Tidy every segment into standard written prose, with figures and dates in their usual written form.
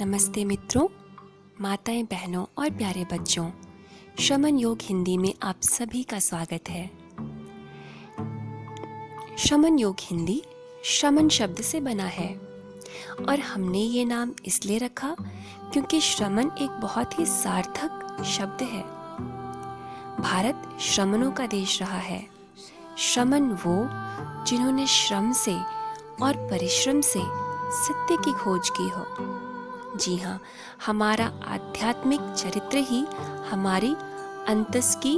नमस्ते मित्रों, माताएं, बहनों और प्यारे बच्चों। शमन योग हिंदी में आप सभी का स्वागत है। शमन योग हिंदी शमन शब्द से बना है और हमने ये नाम इसलिए रखा क्योंकि श्रमण एक बहुत ही सार्थक शब्द है। भारत श्रमणों का देश रहा है। श्रमण वो जिन्होंने श्रम से और परिश्रम से सत्य की खोज की हो। जी हाँ, हमारा आध्यात्मिक चरित्र ही हमारी अंतस की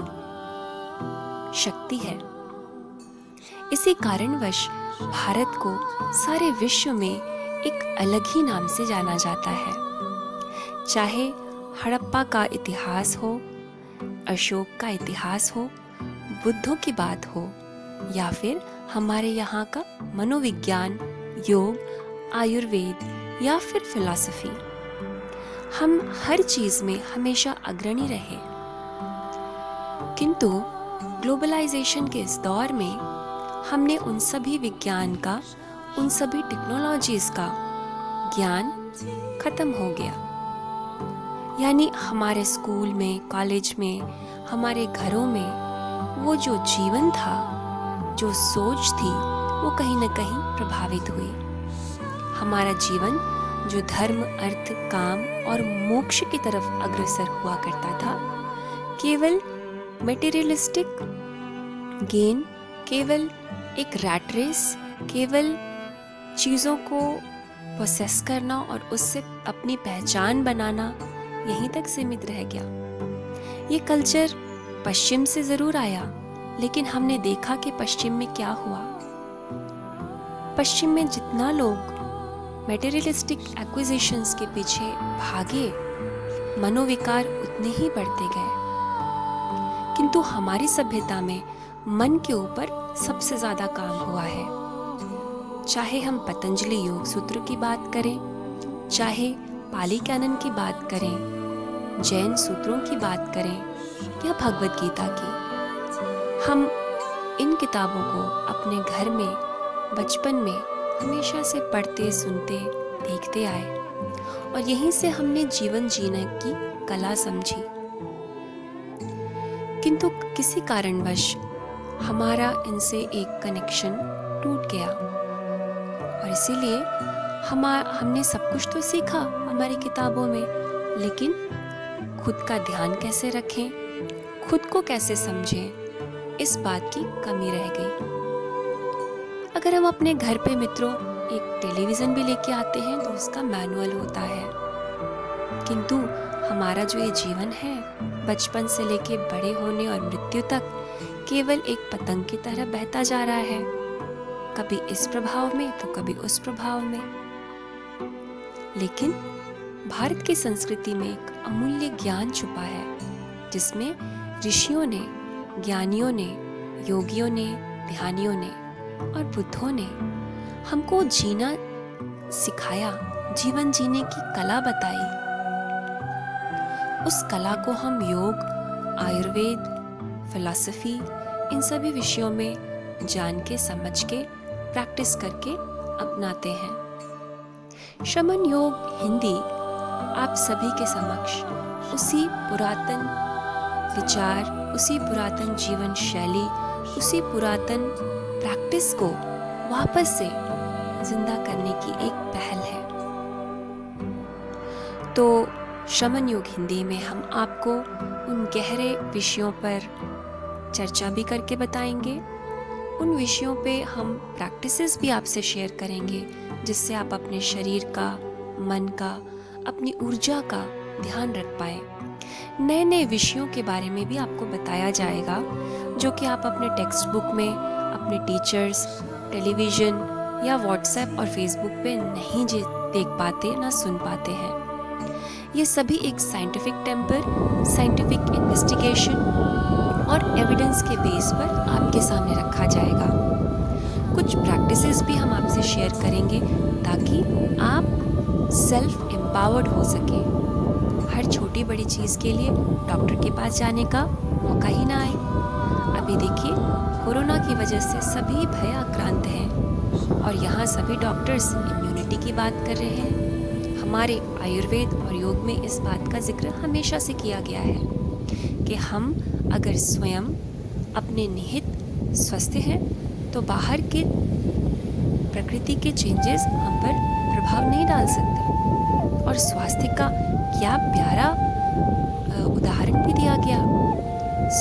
शक्ति है। इसी कारणवश भारत को सारे विश्व में एक अलग ही नाम से जाना जाता है। चाहे हड़प्पा का इतिहास हो, अशोक का इतिहास हो, बुद्धों की बात हो या फिर हमारे यहाँ का मनोविज्ञान, योग, आयुर्वेद या फिर फिलॉसफी, हम हर चीज में हमेशा अग्रणी रहे। किंतु ग्लोबलाइजेशन के इस दौर में हमने उन सभी विज्ञान का, उन सभी टेक्नोलॉजीज का ज्ञान खत्म हो गया। यानी हमारे स्कूल में, कॉलेज में, हमारे घरों में वो जो जीवन था, जो सोच थी, वो कहीं न कहीं प्रभावित हुई। हमारा जीवन जो धर्म, अर्थ, काम और मोक्ष की तरफ अग्रसर हुआ करता था, केवल मटेरियलिस्टिक गेन, केवल एक रैट रेस, केवल चीज़ों को पोसेस करना और उससे अपनी पहचान बनाना, यहीं तक सीमित रह गया। ये कल्चर पश्चिम से ज़रूर आया, लेकिन हमने देखा कि पश्चिम में क्या हुआ। पश्चिम में जितना लोग मटेरियलिस्टिक एक्विजिशंस के पीछे भागे, मनोविकार उतने ही बढ़ते गए। किंतु हमारी सभ्यता में मन के ऊपर सबसे ज्यादा काम हुआ है। चाहे हम पतंजलि योग सूत्र की बात करें, चाहे पाली कैनन की बात करें, जैन सूत्रों की बात करें या भगवद गीता की, हम इन किताबों को अपने घर में बचपन में हमेशा से पढ़ते, सुनते, देखते आए और यहीं से हमने जीवन जीने की कला समझी। किंतु किसी कारणवश हमारा इनसे एक कनेक्शन टूट गया और इसीलिए हमने सब कुछ तो सीखा हमारी किताबों में, लेकिन खुद का ध्यान कैसे रखें, खुद को कैसे समझें, इस बात की कमी रह गई। अगर हम अपने घर पे मित्रों एक टेलीविज़न भी लेके आते हैं तो उसका मैनुअल होता है, किंतु हमारा जो ये जीवन है, बचपन से लेके बड़े होने और मृत्यु तक, केवल एक पतंग की तरह बहता जा रहा है, कभी इस प्रभाव में तो कभी उस प्रभाव में। लेकिन भारत की संस्कृति में एक अमूल्य ज्ञान छुपा है, जिसमें ऋषियों ने, ज्ञानियों ने, योगियों ने, ध्यानियों ने और बुद्धों ने हमको जीना सिखाया, जीवन जीने की कला बताई। उस कला को हम योग, आयुर्वेद, फिलॉसफी, इन सभी विषयों में जान के, समझ के, प्रैक्टिस करके अपनाते हैं। शमन योग हिंदी आप सभी के समक्ष उसी पुरातन विचार, उसी पुरातन जीवन शैली, उसी पुरातन प्रैक्टिस को वापस से जिंदा करने की एक पहल है। तो शमन योग हिंदी में हम आपको उन गहरे विषयों पर चर्चा भी करके बताएंगे। उन विषयों पे हम प्रैक्टिसेस भी आपसे शेयर करेंगे, जिससे आप अपने शरीर का, मन का, अपनी ऊर्जा का ध्यान रख पाए। नए नए विषयों के बारे में भी आपको बताया जाएगा, जो कि आप अपने टेक्स्ट बुक में, अपने टीचर्स, टेलीविज़न या व्हाट्सएप और फेसबुक पे नहीं देख पाते, ना सुन पाते हैं। ये सभी एक साइंटिफिक टेम्पर, साइंटिफिक इन्वेस्टिगेशन और एविडेंस के बेस पर आपके सामने रखा जाएगा। कुछ प्रैक्टिसेस भी हम आपसे शेयर करेंगे ताकि आप सेल्फ एम्पावर्ड हो सके। हर छोटी बड़ी चीज़ के लिए डॉक्टर के पास जाने का मौका ही ना आए। अभी देखिए, कोरोना की वजह से सभी भयाक्रांत हैं और यहाँ सभी डॉक्टर्स इम्यूनिटी की बात कर रहे हैं। हमारे आयुर्वेद और योग में इस बात का जिक्र हमेशा से किया गया है कि हम अगर स्वयं अपने निहित स्वस्थ हैं तो बाहर के प्रकृति के चेंजेस हम पर प्रभाव नहीं डाल सकते। और स्वास्थ्य का क्या प्यारा उदाहरण भी दिया गया।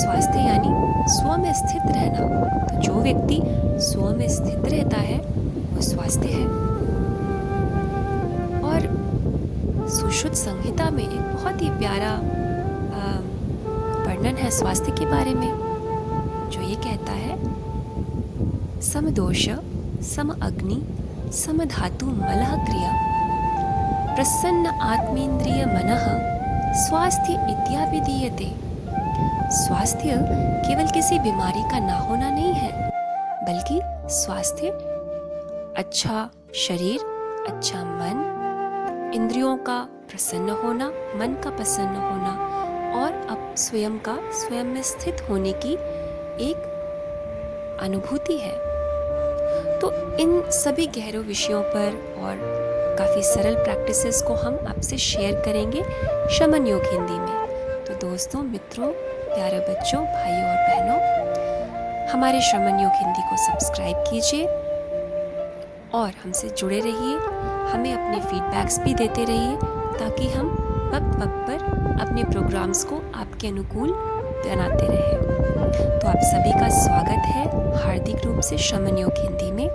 स्वास्थ्य यानी स्व में स्थित रहना। तो जो व्यक्ति स्व में स्थित रहता है वो स्वास्थ्य है। और सुश्रुत संहिता में एक बहुत ही प्यारा वर्णन है स्वास्थ्य के बारे में, जो ये कहता है, समदोष सम अग्नि सम धातु मलः क्रिया प्रसन्न आत्मेन्द्रिय मनः स्वास्थ्य इत्याभिधीयते। स्वास्थ्य केवल किसी बीमारी का ना होना नहीं है, बल्कि स्वास्थ्य अच्छा शरीर, अच्छा मन, इंद्रियों का प्रसन्न होना, मन का प्रसन्न होना और अब स्वयं का स्वयं में स्थित होने की एक अनुभूति है। तो इन सभी गहरे विषयों पर और काफ़ी सरल प्रैक्टिसेस को हम आपसे शेयर करेंगे शमन योग हिंदी में। तो दोस्तों, मित्रों, प्यारे बच्चों, भाइयों और बहनों, हमारे शमन योग हिंदी को सब्सक्राइब कीजिए और हमसे जुड़े रहिए। हमें अपने फीडबैक्स भी देते रहिए ताकि हम वक्त वक्त पर अपने प्रोग्राम्स को आपके अनुकूल बनाते रहें। तो आप सभी का स्वागत है हार्दिक रूप से शमन योग हिंदी में।